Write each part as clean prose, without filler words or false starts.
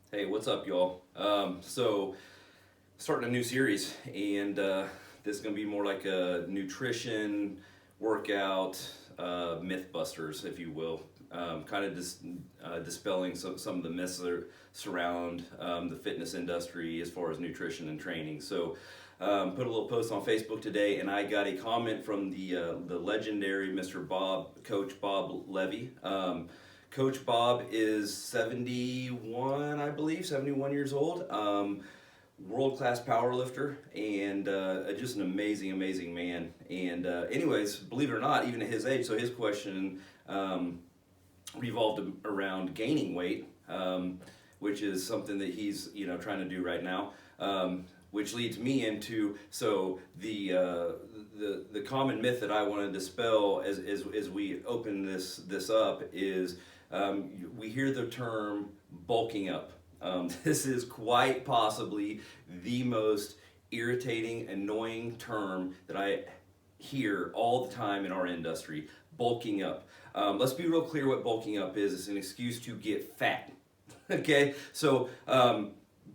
Hey, what's up, y'all? Starting a new series, and this is going to be more like a nutrition, workout, myth busters, if you will. Kind of dispelling some of the myths that surround the fitness industry as far as nutrition and training. Put a little post on Facebook today, and I got a comment from the legendary Mr. Bob, Coach Bob Levy. Coach Bob is 71, I believe, 71 years old. World-class power lifter and just an amazing man. And anyways, believe it or not, even at his age, so his question revolved around gaining weight, which is something that he's trying to do right now. Which leads me into the common myth that I want to dispel as we open this up is we hear the term bulking up. This is quite possibly the most irritating, annoying term that I hear all the time in our industry. Bulking up. Let's be real clear what bulking up is. It's an excuse to get fat. Okay, so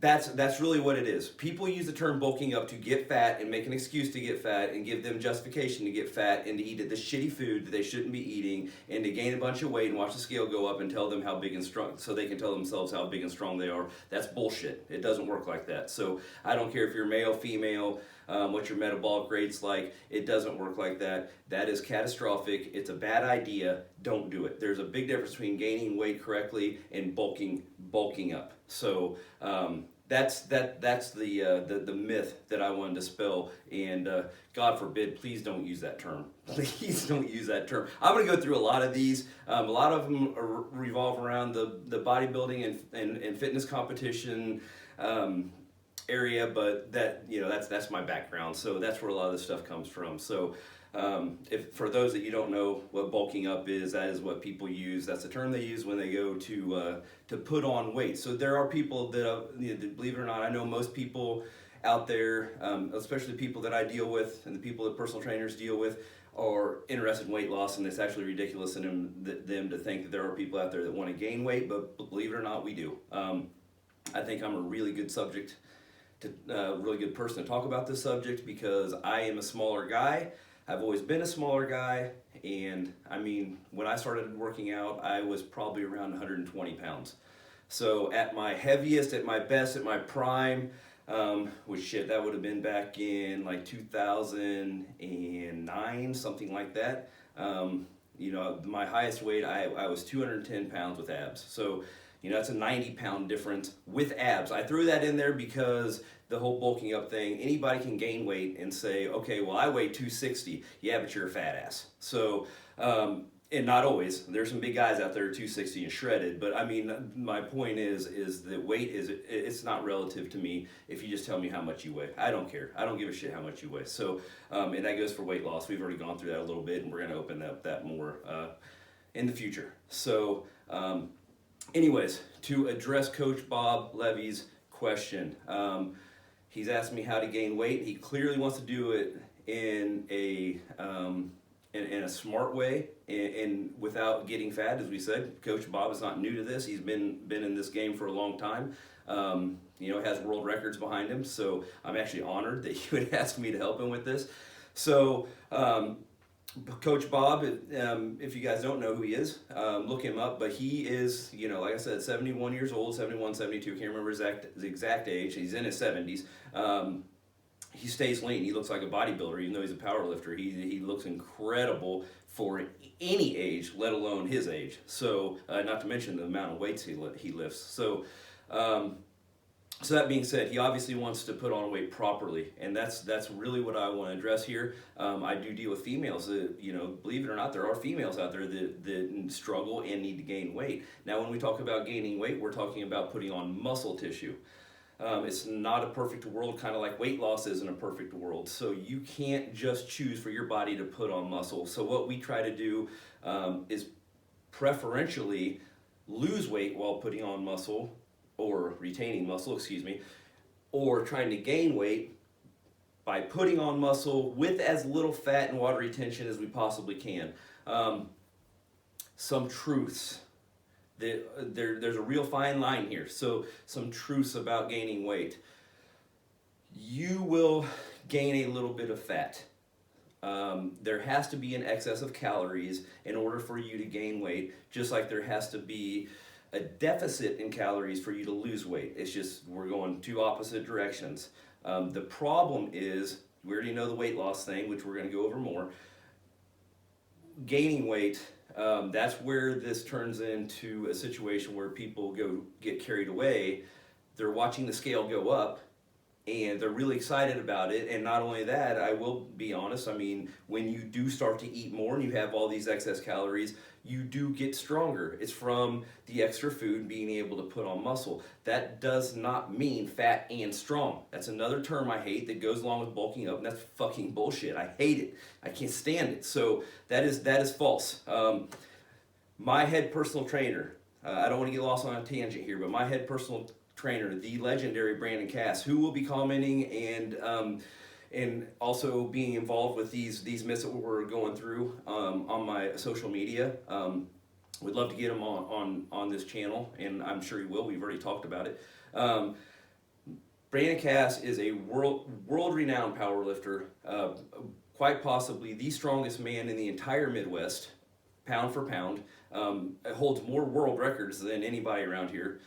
that's really what it is. People use the term bulking up to get fat and make an excuse to get fat and give them justification to get fat and to eat the shitty food that they shouldn't be eating and to gain a bunch of weight and watch the scale go up and tell them how big and strong, so they can tell themselves how big and strong they are. That's bullshit. It doesn't work like that. So I don't care if you're male, female, what your metabolic rate's like. It doesn't work like that. That is catastrophic. It's a bad idea. Don't do it. There's a big difference between gaining weight correctly and bulking up. So that's the myth that I want to dispel, and God forbid, please don't use that term. Please don't use that term. I'm going to go through a lot of these. A lot of them revolve around the bodybuilding and fitness competition area, but that's my background, so that's where a lot of this stuff comes from. So if for those that you don't know what bulking up is, that is what people use. That's the term they use when they go to put on weight. So there are people that believe it or not, I know most people out there, especially people that I deal with and the people that personal trainers deal with, are interested in weight loss, and it's actually ridiculous in them to think that there are people out there that want to gain weight, but believe it or not, we do. I think I'm a really good really good person to talk about this subject because I am a smaller guy. I've always been a smaller guy, and I mean, when I started working out, I was probably around 120 pounds. So at my heaviest, at my best, at my prime, which shit, that would have been back in like 2009, something like that. My highest weight, I was 210 pounds with abs. So that's a 90-pound difference with abs. I threw that in there because the whole bulking up thing, anybody can gain weight and say, okay, well, I weigh 260. Yeah, but you're a fat ass. So, and not always. There's some big guys out there 260 and shredded, but I mean, my point is that weight it's not relative to me if you just tell me how much you weigh. I don't care. I don't give a shit how much you weigh. So, and that goes for weight loss. We've already gone through that a little bit, and we're going to open up that more in the future. So, anyways, to address Coach Bob Levy's question, he's asked me how to gain weight. He clearly wants to do it in a smart way and without getting fat, as we said. Coach Bob is not new to this. He's been in this game for a long time. Has world records behind him. So I'm actually honored that he would ask me to help him with this. So Coach Bob, if you guys don't know who he is, look him up, but he is, like I said, 71 years old, 71, 72, can't remember his exact age. He's in his 70s. He stays lean. He looks like a bodybuilder, even though he's a power lifter. He looks incredible for any age, let alone his age. So, not to mention the amount of weights he lifts. So that being said, he obviously wants to put on weight properly, and that's really what I want to address here. I do deal with females that, believe it or not, there are females out there that struggle and need to gain weight. Now, when we talk about gaining weight, we're talking about putting on muscle tissue. It's not a perfect world, kind of like weight loss isn't a perfect world. So you can't just choose for your body to put on muscle. So what we try to do is preferentially lose weight while putting on muscle, or retaining muscle, or trying to gain weight by putting on muscle with as little fat and water retention as we possibly can. Some truths There's a real fine line here. So some truths about gaining weight. You will gain a little bit of fat. There has to be an excess of calories in order for you to gain weight, just like there has to be a deficit in calories for you to lose weight. It's just we're going two opposite directions. The problem is, we already know the weight loss thing, which we're going to go over more. Gaining weight, that's where this turns into a situation where people get carried away. They're watching the scale go up, and they're really excited about it. And not only that, I will be honest, I mean, when you do start to eat more and you have all these excess calories, you do get stronger. It's from the extra food being able to put on muscle. That does not mean fat and strong. That's another term I hate that goes along with bulking up, and that's fucking bullshit. I hate it. I can't stand it. So that is false. My head personal trainer, I don't want to get lost on a tangent here, but my head personal trainer, the legendary Brandon Cass, who will be commenting and also being involved with these myths that we're going through on my social media. We'd love to get him on this channel, and I'm sure he will. We've already talked about it. Brandon Cass is a world-renowned powerlifter, quite possibly the strongest man in the entire Midwest, pound for pound. Holds more world records than anybody around here.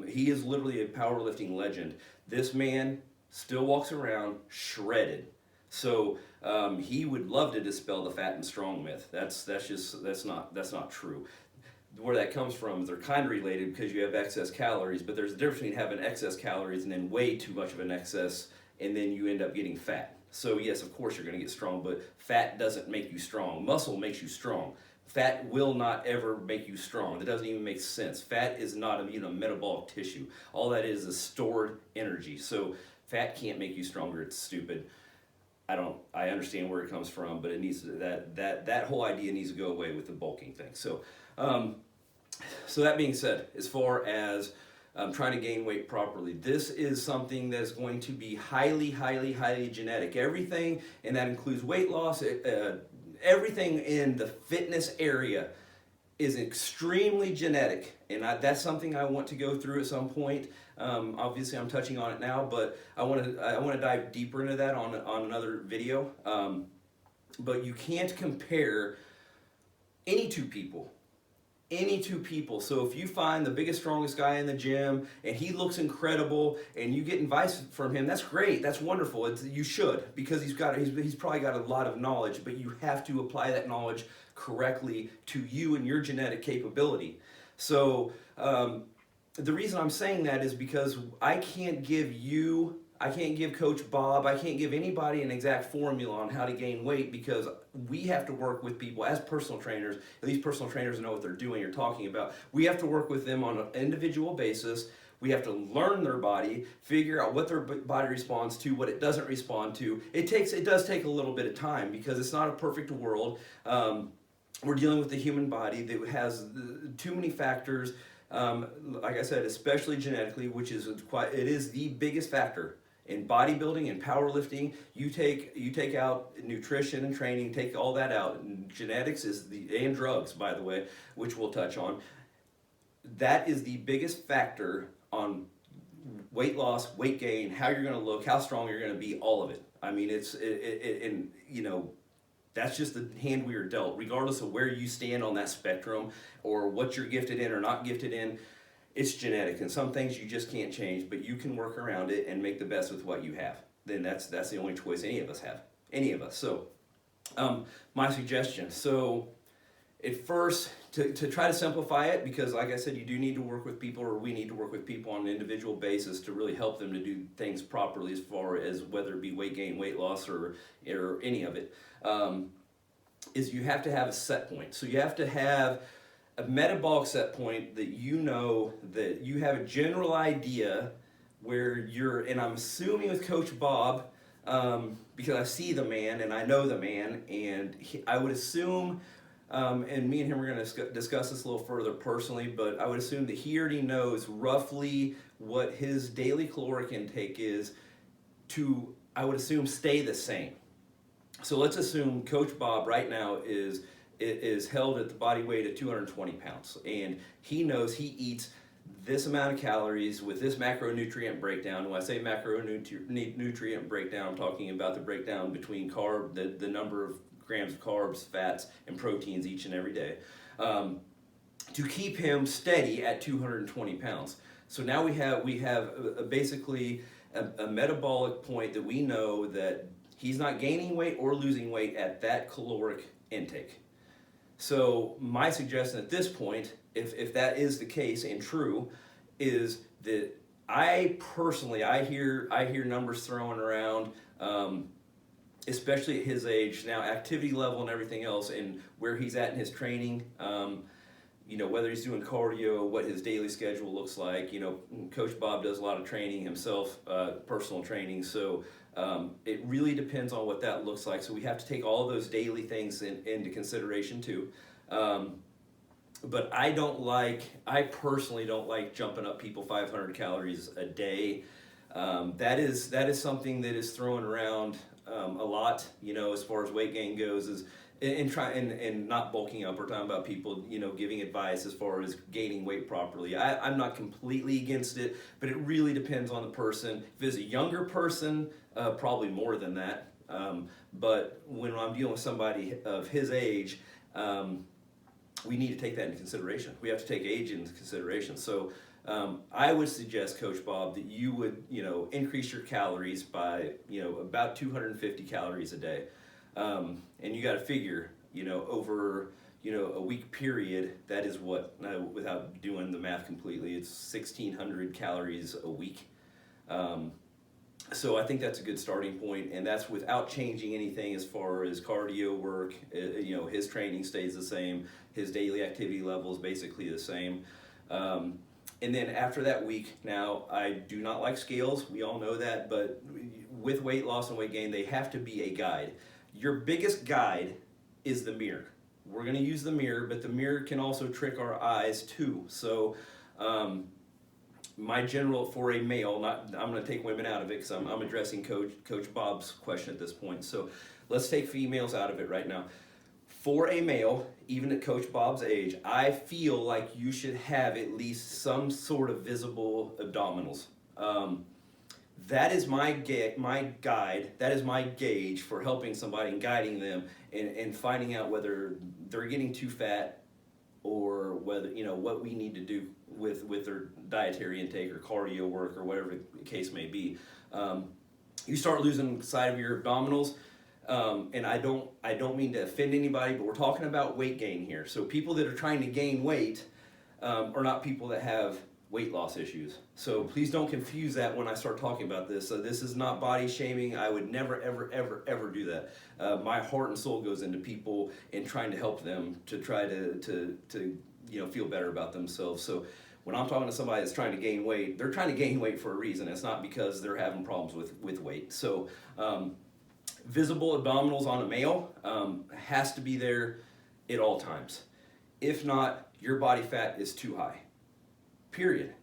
He is literally a powerlifting legend. This man still walks around shredded. So he would love to dispel the fat and strong myth. That's not true. Where that comes from is they're kind of related because you have excess calories, but there's a difference between having excess calories and then way too much of an excess, and then you end up getting fat. So yes, of course you're going to get strong, but fat doesn't make you strong. Muscle makes you strong. Fat will not ever make you strong. That doesn't even make sense. Fat is not a metabolic tissue. All that is stored energy. So fat can't make you stronger. It's stupid. I understand where it comes from, but it needs to, that whole idea needs to go away with the bulking thing. So so that being said, as far as trying to gain weight properly, this is something that's going to be highly, highly, highly genetic. Everything, and that includes weight loss, everything in the fitness area is extremely genetic, and that's something I want to go through at some point. Obviously, I'm touching on it now, but I want to dive deeper into that on another video. But you can't compare any two people. So if you find the biggest, strongest guy in the gym and he looks incredible and you get advice from him, that's great, that's wonderful. You should, because he's probably got a lot of knowledge, but you have to apply that knowledge correctly to you and your genetic capability. So the reason I'm saying that is because I can't give Coach Bob, I can't give anybody an exact formula on how to gain weight, because we have to work with people as personal trainers. These personal trainers know what they're doing or talking about. We have to work with them on an individual basis. We have to learn their body, figure out what their body responds to, what it doesn't respond to. It does take a little bit of time because it's not a perfect world. We're dealing with the human body that has too many factors. Like I said, especially genetically, which is it is the biggest factor. In bodybuilding and powerlifting, you take out nutrition and training, take all that out. And genetics and drugs, by the way, which we'll touch on. That is the biggest factor on weight loss, weight gain, how you're going to look, how strong you're going to be, all of it. I mean, that's just the hand we are dealt, regardless of where you stand on that spectrum or what you're gifted in or not gifted in. It's genetic, and some things you just can't change, but you can work around it and make the best with what you have. Then that's the only choice any of us have. Any of us. So, my suggestion. So, at first, to try to simplify it, because like I said, you do need to work with people, or we need to work with people on an individual basis to really help them to do things properly, as far as whether it be weight gain, weight loss, or any of it. Is you have to have a set point. So you have to have a metabolic set point that that you have a general idea where you're, and I'm assuming with Coach Bob, because I see the man and I know the man, and I would assume, and me and him are going to discuss this a little further personally, but I would assume that he already knows roughly what his daily caloric intake is to, I would assume, stay the same. So let's assume Coach Bob right now is is held at the body weight at 220 pounds, and he knows he eats this amount of calories with this macronutrient breakdown. When I say macronutrient breakdown, I'm talking about the breakdown between the number of grams of carbs, fats, and proteins each and every day, to keep him steady at 220 pounds. So now we have basically a metabolic point that we know that he's not gaining weight or losing weight at that caloric intake. So my suggestion at this point, if that is the case and true, is that I hear numbers thrown around, especially at his age now, activity level and everything else, and where he's at in his training. Whether he's doing cardio, what his daily schedule looks like. Coach Bob does a lot of training himself, personal training. So it really depends on what that looks like. So we have to take all those daily things into consideration too. But I personally don't like jumping up people 500 calories a day. That is something that is thrown around a lot, as far as weight gain goes, and not bulking up. We're talking about people, giving advice as far as gaining weight properly. I'm not completely against it, but it really depends on the person. If it's a younger person, probably more than that. But when I'm dealing with somebody of his age, we need to take that into consideration. We have to take age into consideration. So I would suggest, Coach Bob, that you would, increase your calories by, about 250 calories a day. And you got to figure, over, a week period, that is what, without doing the math completely, it's 1,600 calories a week. So I think that's a good starting point, and that's without changing anything as far as cardio work. His training stays the same, his daily activity level is basically the same. And then after that week, now I do not like scales, we all know that, but with weight loss and weight gain, they have to be a guide. Your biggest guide is the mirror. We're going to use the mirror, but the mirror can also trick our eyes too. So my general, for a male, I'm going to take women out of it because I'm addressing Coach Bob's question at this point. So let's take females out of it right now. For a male, even at Coach Bob's age, I feel like you should have at least some sort of visible abdominals. That is my guide, that is my gauge for helping somebody and guiding them and finding out whether they're getting too fat or whether, what we need to do with their dietary intake or cardio work or whatever the case may be. You start losing sight of your abdominals, and I don't mean to offend anybody, but we're talking about weight gain here. So people that are trying to gain weight are not people that have weight loss issues. So please don't confuse that when I start talking about this. So this is not body shaming. I would never, ever, ever, ever do that. My heart and soul goes into people and trying to help them to try to feel better about themselves. So when I'm talking to somebody that's trying to gain weight, they're trying to gain weight for a reason. It's not because they're having problems with weight. So visible abdominals on a male has to be there at all times. If not, your body fat is too high. Period.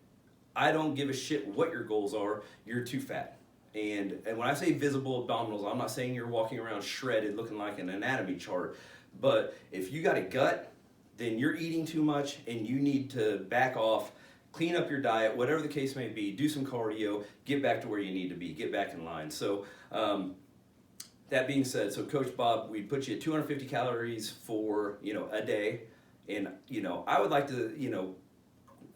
I don't give a shit what your goals are, you're too fat. And when I say visible abdominals, I'm not saying you're walking around shredded looking like an anatomy chart, but if you got a gut, then you're eating too much and you need to back off, clean up your diet, whatever the case may be, do some cardio, get back to where you need to be, get back in line. So that being said, so Coach Bob, we put you at 250 calories for, a day. And, I would like to,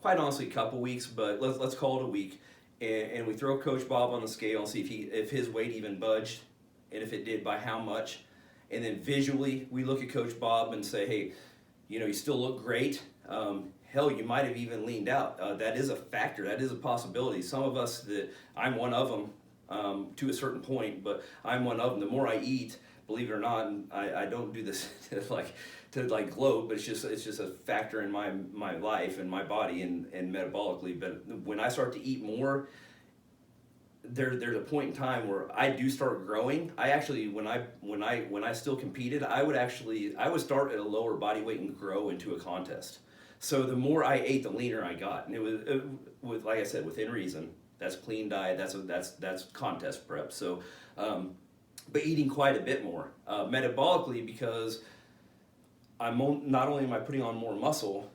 quite honestly, a couple weeks, but let's call it a week, and we throw Coach Bob on the scale and see if his weight even budged, and if it did, by how much. And then visually, we look at Coach Bob and say, hey, you still look great. Hell, you might have even leaned out. That is a factor. That is a possibility. Some of us, I'm one of them to a certain point, but I'm one of them. The more I eat, believe it or not, and I don't do this to gloat, but it's just a factor in my life and my body and metabolically. But when I start to eat more, there's a point in time where I do start growing. I actually, when I still competed, I would start at a lower body weight and grow into a contest. So the more I ate, the leaner I got, and it was like I said, within reason. That's clean diet. That's contest prep. So, but eating quite a bit more metabolically, because not only am I putting on more muscle,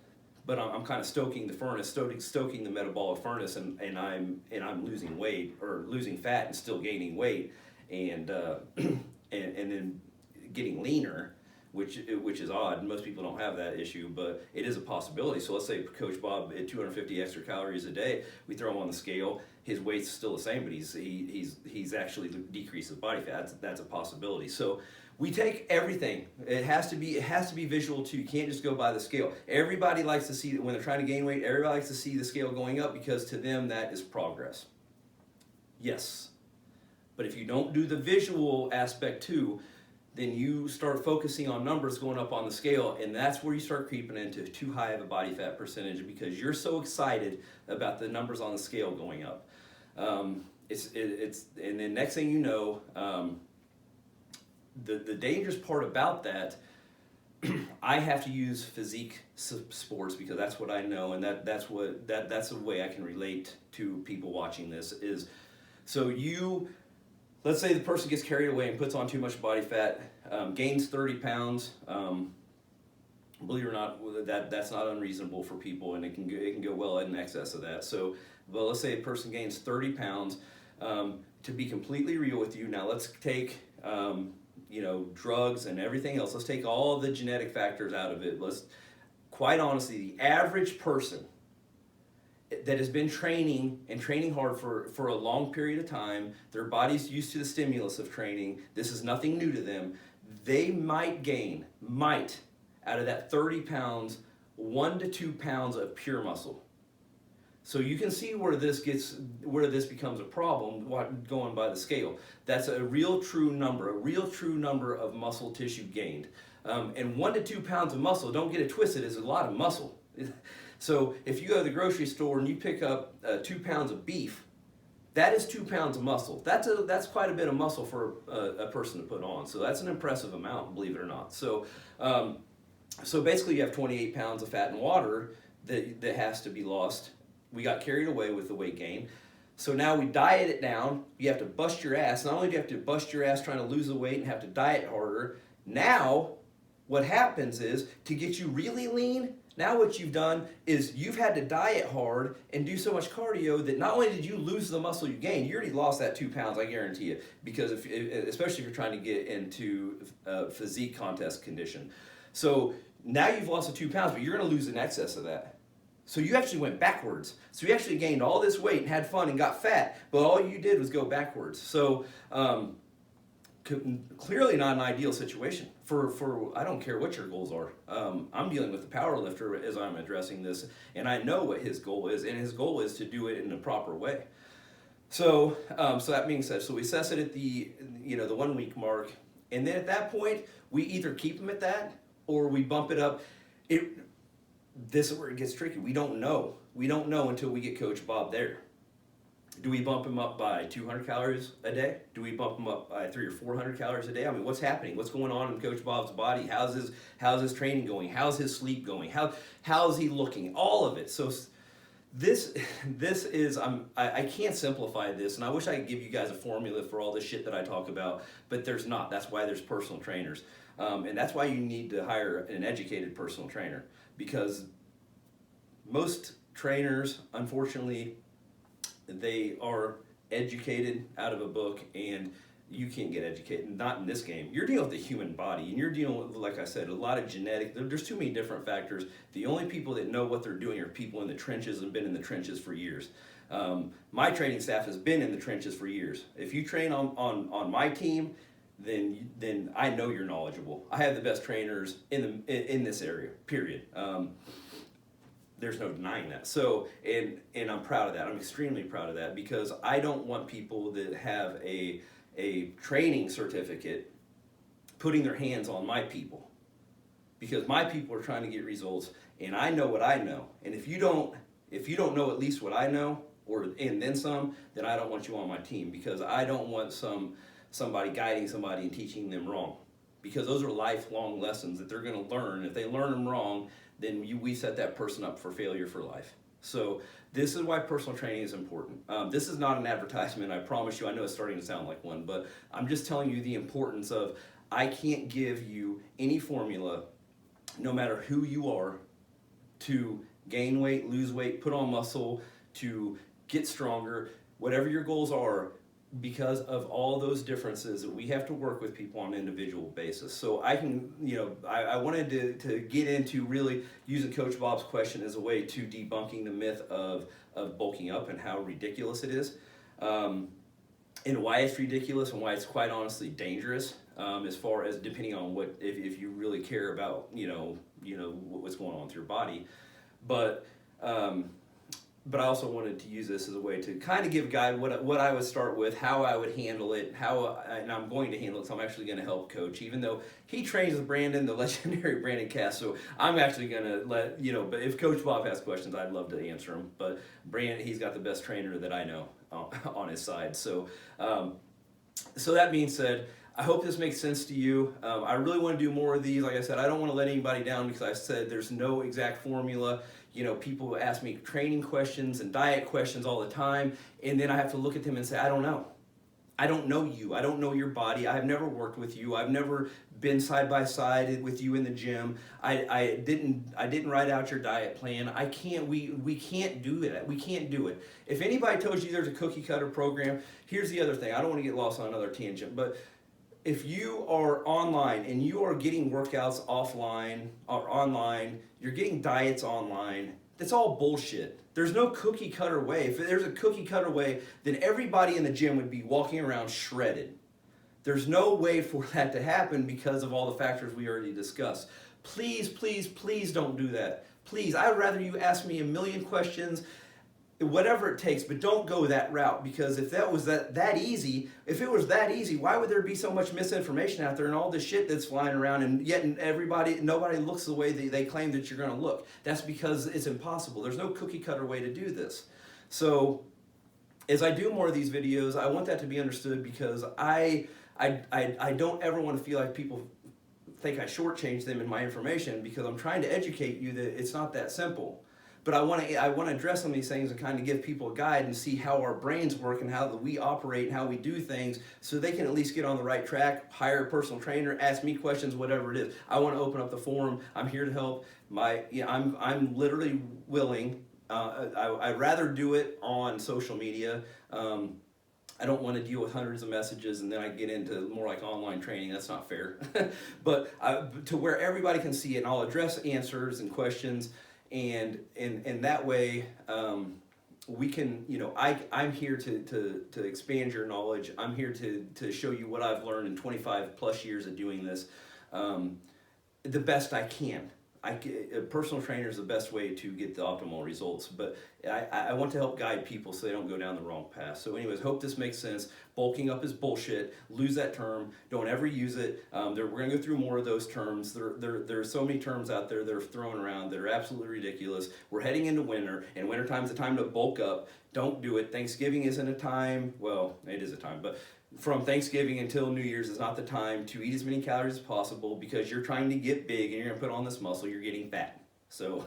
but I'm kind of stoking the furnace, stoking the metabolic furnace, and I'm losing weight or losing fat and still gaining weight, and and then getting leaner, which is odd. Most people don't have that issue, but it is a possibility. So let's say Coach Bob at 250 extra calories a day, we throw him on the scale. His weight's still the same, but he's actually decreased his body fat. That's a possibility. So we take everything. It has to be visual too. You can't just go by the scale. Everybody likes to see, when they're trying to gain weight, everybody likes to see the scale going up because to them that is progress. Yes. But if you don't do the visual aspect too, then you start focusing on numbers going up on the scale, and that's where you start creeping into too high of a body fat percentage because you're so excited about the numbers on the scale going up. And then next thing you know, the dangerous part about that, I have to use physique sports because that's what I know, and that's the way I can relate to people watching this is, so let's say the person gets carried away and puts on too much body fat, gains 30 pounds. Believe it or not, that's not unreasonable for people, and it can go well in excess of that. So, well, let's say a person gains 30 pounds. To be completely real with you, now let's take drugs and everything else. Let's take all the genetic factors out of it. Quite honestly, the average person that has been training hard for a long period of time, their body's used to the stimulus of training, this is nothing new to them, they might gain, out of that 30 pounds, 1 to 2 pounds of pure muscle. So you can see where this becomes a problem going by the scale. That's a real true number of muscle tissue gained. And 1 to 2 pounds of muscle, don't get it twisted, is a lot of muscle. So if you go to the grocery store and you pick up 2 pounds of beef, that is 2 pounds of muscle. That's quite a bit of muscle for a person to put on. So that's an impressive amount, believe it or not. So basically you have 28 pounds of fat and water that has to be lost. We got carried away with the weight gain. So now we diet it down. You have to bust your ass. Not only do you have to bust your ass trying to lose the weight and have to diet harder, now what happens is to get you really lean, now what you've done is you've had to diet hard and do so much cardio that not only did you lose the muscle you gained, you already lost that 2 pounds, I guarantee you. Because especially if you're trying to get into physique contest condition. So now you've lost the 2 pounds, but you're going to lose in excess of that. So you actually went backwards. So you actually gained all this weight and had fun and got fat, but all you did was go backwards. So clearly not an ideal situation for I don't care what your goals are. I'm dealing with the power lifter as I'm addressing this, and I know what his goal is, and his goal is to do it in a proper way. So so that being said, so we assess it at the 1 week mark, and then at that point we either keep him at that or we bump it up. This is where it gets tricky. We don't know. We don't know until we get Coach Bob there. Do we bump him up by 200 calories a day? Do we bump him up by 300 or 400 calories a day? I mean, what's happening? What's going on in Coach Bob's body? How's his training going? How's his sleep going? How's he looking? All of it. So this is I can't simplify this, and I wish I could give you guys a formula for all this shit that I talk about, but there's not. That's why there's personal trainers, and that's why you need to hire an educated personal trainer, because most trainers, unfortunately, they are educated out of a book, and you can't get educated, not in this game. You're dealing with the human body, and you're dealing with, like I said, a lot of genetic, there's too many different factors. The only people that know what they're doing are people in the trenches and been in the trenches for years. My training staff has been in the trenches for years. If you train on my team, then I know you're knowledgeable. I have the best trainers in this area, period. There's no denying that. So, and I'm proud of that. I'm extremely proud of that, because I don't want people that have a training certificate putting their hands on my people, because my people are trying to get results, and I know what I know. And if you don't know at least what I know, and then some, then I don't want you on my team, because I don't want somebody guiding somebody and teaching them wrong, because those are lifelong lessons that they're going to learn. If they learn them wrong, then we set that person up for failure for life. So this is why personal training is important. This is not an advertisement, I promise you. I know it's starting to sound like one, but I'm just telling you the importance of, I can't give you any formula no matter who you are, to gain weight, lose weight, put on muscle, to get stronger, whatever your goals are, because of all those differences, we have to work with people on an individual basis. So I can, I wanted to get into really using Coach Bob's question as a way to debunking the myth of bulking up and how ridiculous it is. And why it's ridiculous and why it's quite honestly dangerous, as far as depending on what, if you really care about, what's going on with your body. But I also wanted to use this as a way to kind of give a guide what I would start with, how I would handle it, and I'm going to handle it, so I'm actually going to help Coach, even though he trains with Brandon, the legendary Brandon Cass, so I'm actually going to let, but if Coach Bob has questions, I'd love to answer them, but Brandon, he's got the best trainer that I know on his side. So that being said, I hope this makes sense to you. I really want to do more of these. Like I said, I don't want to let anybody down because I said there's no exact formula. People ask me training questions and diet questions all the time, and then I have to look at them and say, I don't know. I don't know you. I don't know your body. I've never worked with you. I've never been side by side with you in the gym. I didn't write out your diet plan. We can't do it. We can't do it. If anybody tells you there's a cookie cutter program, here's the other thing. I don't want to get lost on another tangent, but if you are online and you are getting workouts offline or online, you're getting diets online, that's all bullshit. There's no cookie cutter way. If there's a cookie cutter way, then everybody in the gym would be walking around shredded. There's no way for that to happen because of all the factors we already discussed. Please, please, please don't do that. Please, I'd rather you ask me a million questions, whatever it takes, but don't go that route, because if that was that easy, if it was that easy, why would there be so much misinformation out there and all this shit that's flying around, and yet nobody looks the way they claim that you're going to look? That's because it's impossible. There's no cookie cutter way to do this. So as I do more of these videos, I want that to be understood, because I don't ever want to feel like people think I shortchange them in my information, because I'm trying to educate you that it's not that simple. But I want to address some of these things and kind of give people a guide and see how our brains work and how we operate and how we do things, so they can at least get on the right track, hire a personal trainer, ask me questions, whatever it is. I want to open up the forum. I'm here to help. I'm literally willing. I'd rather do it on social media. I don't want to deal with hundreds of messages and then I get into more like online training. That's not fair. But to where everybody can see it, and I'll address answers and questions. And that way, we can, I'm here to expand your knowledge. I'm here to show you what I've learned in 25 plus years of doing this, the best I can. A personal trainer is the best way to get the optimal results, but I want to help guide people so they don't go down the wrong path. So anyways, hope this makes sense. Bulking up is bullshit. Lose that term. Don't ever use it. We're going to go through more of those terms. There are so many terms out there that are thrown around that are absolutely ridiculous. We're heading into winter, and wintertime's the time to bulk up. Don't do it. Thanksgiving isn't a time. Well, it is a time, but from Thanksgiving until New Year's is not the time to eat as many calories as possible, because you're trying to get big and you're going to put on this muscle. You're getting fat. So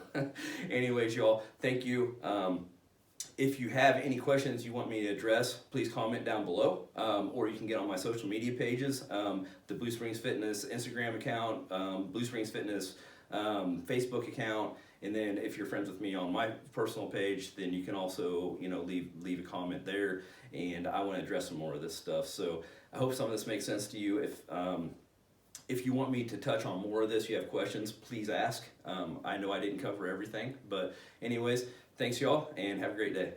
anyways, y'all, thank you. If you have any questions you want me to address, please comment down below, or you can get on my social media pages, the Blue Springs Fitness Instagram account, Blue Springs Fitness Facebook account, and then if you're friends with me on my personal page, then you can also leave a comment there, and I want to address some more of this stuff. So I hope some of this makes sense to you. If you want me to touch on more of this, you have questions, please ask. I know I didn't cover everything, but anyways, thanks y'all, and have a great day.